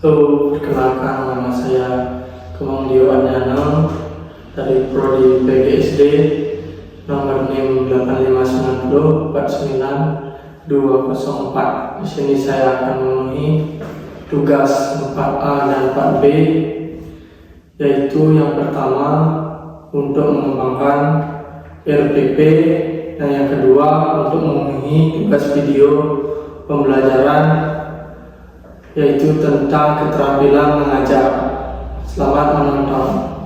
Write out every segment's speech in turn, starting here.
Halo, perkenalkan nama saya Kemang Dio Adnano dari Prodi PGSD nomor NIM 859049204. Di sini saya akan memenuhi tugas 4A dan 4B, yaitu yang pertama untuk mengembangkan RPP dan yang kedua untuk memenuhi tugas video pembelajaran yaitu tentang keterampilan mengajar. Selamat menonton.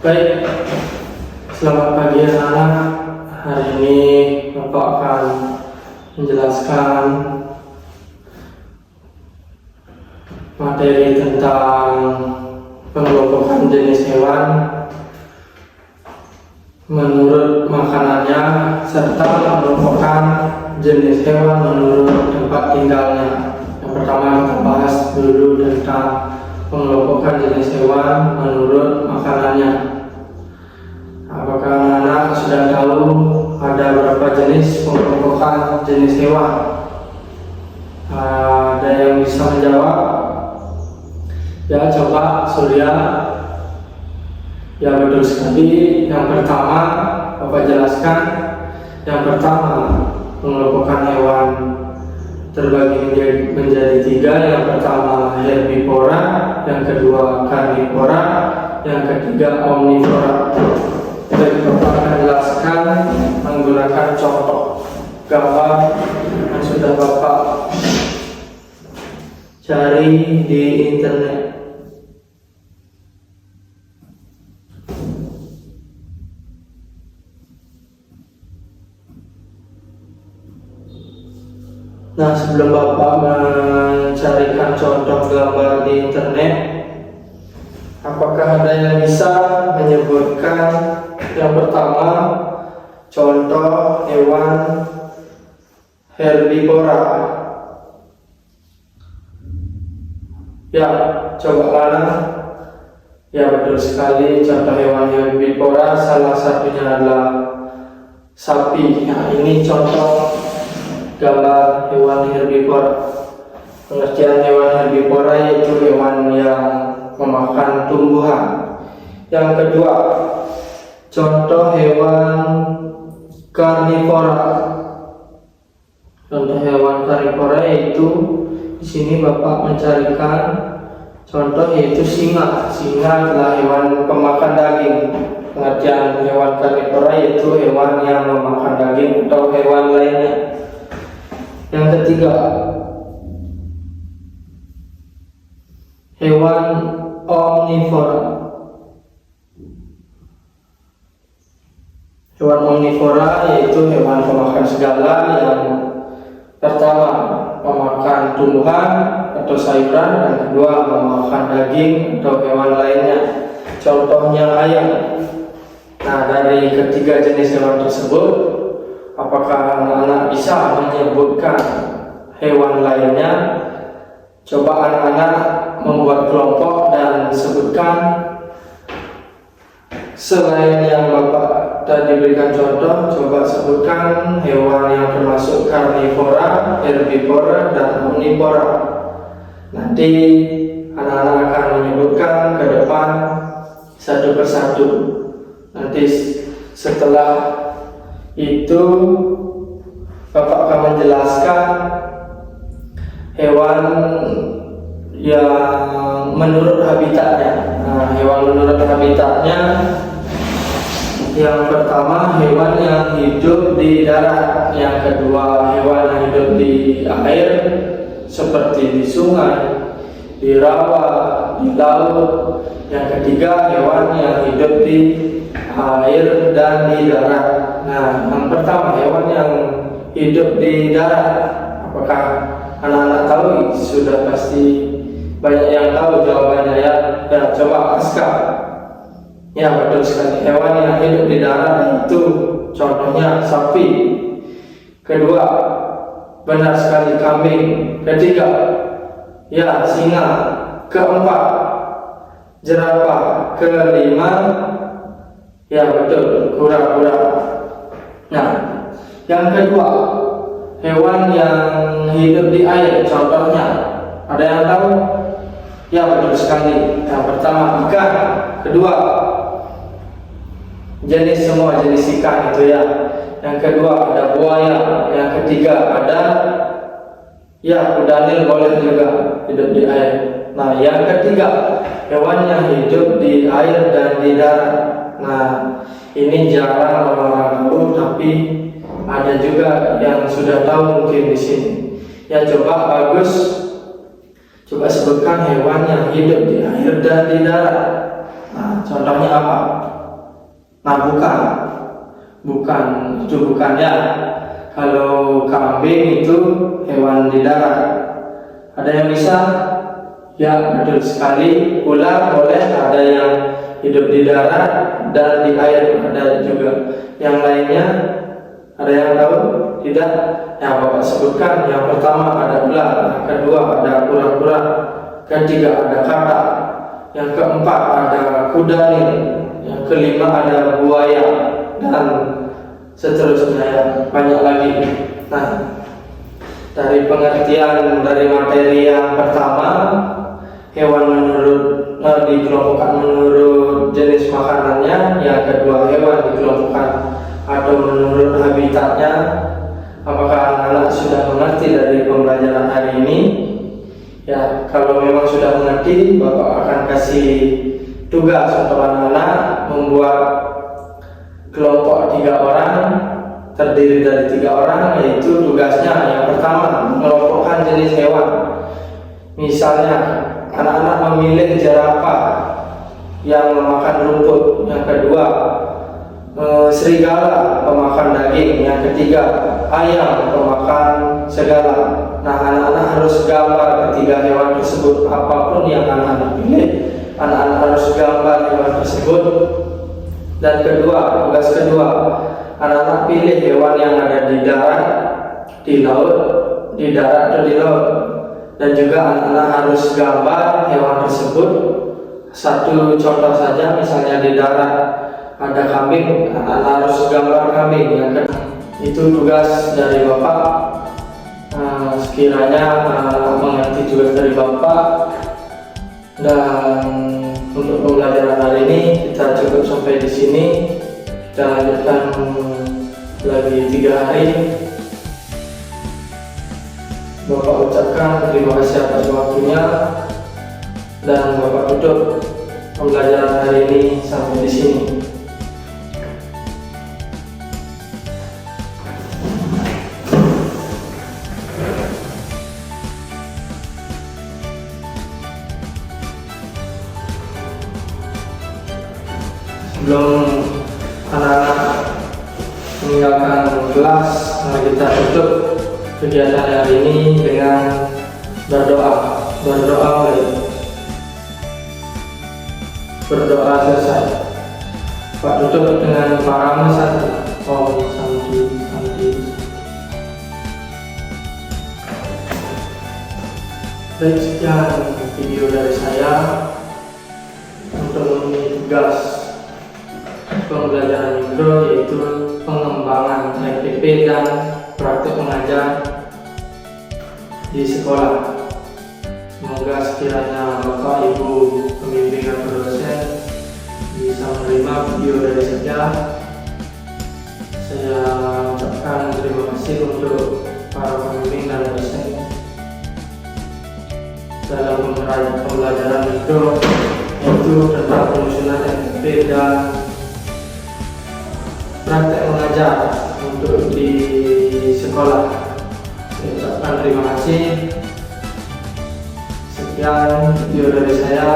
Baik, selamat pagi anak-anak. Hari ini Bapak akan menjelaskan materi tentang pengelompokan jenis hewan menurut makanannya serta pengelompokan jenis hewan menurut tempat tinggalnya. Yang pertama kita bahas dulu tentang pengelompokan jenis hewan menurut makanannya. Apakah anak-anak sudah tahu ada berapa jenis pengelompokan jenis hewan? Ada yang bisa menjawab? Ya, coba Surya. Ya, betul sekali. Yang pertama Bapak jelaskan. Yang pertama, pengelompokan hewan terbagi menjadi 3. Yang pertama herbivora, yang kedua karnivora, yang ketiga omnivora. Baik, Bapak akan jelaskan menggunakan contoh gambar yang sudah Bapak cari di internet. Nah, sebelum Bapak mencarikan contoh gambar di internet, apakah ada yang bisa menyebutkan yang pertama contoh hewan herbivora? Ya, coba mana? Ya, betul sekali, contoh hewan herbivora salah satunya adalah sapi. Nah, ini contoh gambar hewan herbivora. Pengertian hewan herbivora yaitu hewan yang memakan tumbuhan. Yang kedua, contoh hewan karnivora. Contoh hewan karnivora yaitu di sini Bapak mencarikan contoh yaitu singa. Singa adalah hewan pemakan daging. Pengertian hewan karnivora yaitu hewan yang memakan daging atau hewan lainnya. Yang ketiga, hewan omnivora. Hewan omnivora yaitu hewan pemakan segala yang pertama memakan tumbuhan atau sayuran, dan kedua memakan daging atau hewan lainnya. Contohnya ayam. Nah, dari ketiga jenis hewan tersebut, apakah anak-anak bisa menyebutkan hewan lainnya? Coba anak-anak membuat kelompok dan sebutkan selain yang Bapak tadi berikan contoh. Coba sebutkan hewan yang termasuk karnivora, herbivora, dan omnivora. Nanti anak-anak akan menyebutkan ke depan satu persatu. Nanti setelah itu Bapak akan menjelaskan hewan yang menurut habitatnya. Nah, hewan menurut habitatnya, yang pertama hewan yang hidup di darat, yang kedua hewan yang hidup di air seperti di sungai, di rawa, di laut, yang ketiga hewan yang hidup di air dan di darat. Nah, yang pertama hewan yang hidup di darat, apakah anak-anak tahu sudah pasti banyak yang tahu jawabannya ya. Dan coba Aska. Ya betul sekali, hewan yang hidup di darat itu contohnya sapi. Kedua, benar sekali kambing. Ketiga, ya singa. Keempat, jerapah. Kelima, ya betul, kura-kura. Nah, yang kedua, hewan yang hidup di air contohnya, ada yang tahu? Ya betul sekali. Yang pertama ikan. Kedua, semua jenis ikan itu ya. Yang kedua ada buaya. Yang ketiga ada ya kuda nil, boleh juga hidup di air. Nah, yang ketiga hewan yang hidup di air dan di darat. Nah, ini jarang orang-orang tahu, tapi ada juga yang sudah tahu mungkin di sini. Ya coba Bagus, coba sebutkan hewan yang hidup di air dan di darat. Nah, contohnya apa? Nah, bukan itu bukan ya. Kalau kambing itu hewan di darat. Ada yang bisa? Ya betul sekali. Ular boleh, ada yang hidup di darat dan di air, ada juga. Yang lainnya ada yang tahu? Tidak? Yang Bapak sebutkan, yang pertama ada ular, yang kedua ada kura-kura, ketiga ada katak, yang keempat ada kuda nil, yang kelima ada buaya, dan seterusnya ya, banyak lagi. Nah, dari pengertian dari materi yang pertama, hewan dikelompokkan menurut jenis makanannya. Yang kedua, hewan dikelompokkan atau menurut habitatnya. Apakah anak-anak sudah mengerti dari pembelajaran hari ini? Ya, kalau memang sudah mengerti, Bapak akan kasih tugas untuk anak-anak membuat kelompok 3 orang, terdiri dari 3 orang, yaitu tugasnya yang pertama mengelompokkan jenis hewan. Misalnya anak-anak memilih jerapah yang memakan rumput. Yang kedua, serigala pemakan daging. Yang ketiga, ayam pemakan segala. Nah, anak-anak harus gambar ketiga hewan tersebut. Apapun yang anak-anak pilih, anak-anak harus gambar hewan tersebut. Dan kedua, tugas kedua, anak-anak pilih hewan yang ada di darat, di laut, di darat atau di laut. Dan juga anak-anak harus gambar hewan tersebut. Satu contoh saja, misalnya di darat ada kambing, anak-anak harus gambar kambing. Itu tugas dari Bapak. Sekiranya anak-anak mengerti tugas dari Bapak. Dan untuk pembelajaran hari ini kita cukup sampai di sini. Kita lanjutkan lagi 3 hari. Bapak ucapkan terima kasih atas waktunya, dan Bapak tutup pembelajaran hari ini sampai di sini. Sebelum anak-anak meninggalkan kelas, mari kita tutup kegiatan hari ini dengan berdoa. Berdoa selesai, Pak tutup dengan parama 1. Om Santi Santi. Baik, sekian video dari saya untuk memenuhi tugas pembelajaran mikro, yaitu pengembangan FPP dan praktek mengajar di sekolah. Semoga sekiranya Bapak Ibu pembimbing atau dosen bisa menerima video dari saya. Saya ucapkan terima kasih untuk para pembimbing dan dosen dalam pembelajaran mikro, yaitu tentang penyusunan FPP dan praktek mengajar untuk di sekolah. Saya ucapkan terima kasih. Sekian video dari saya.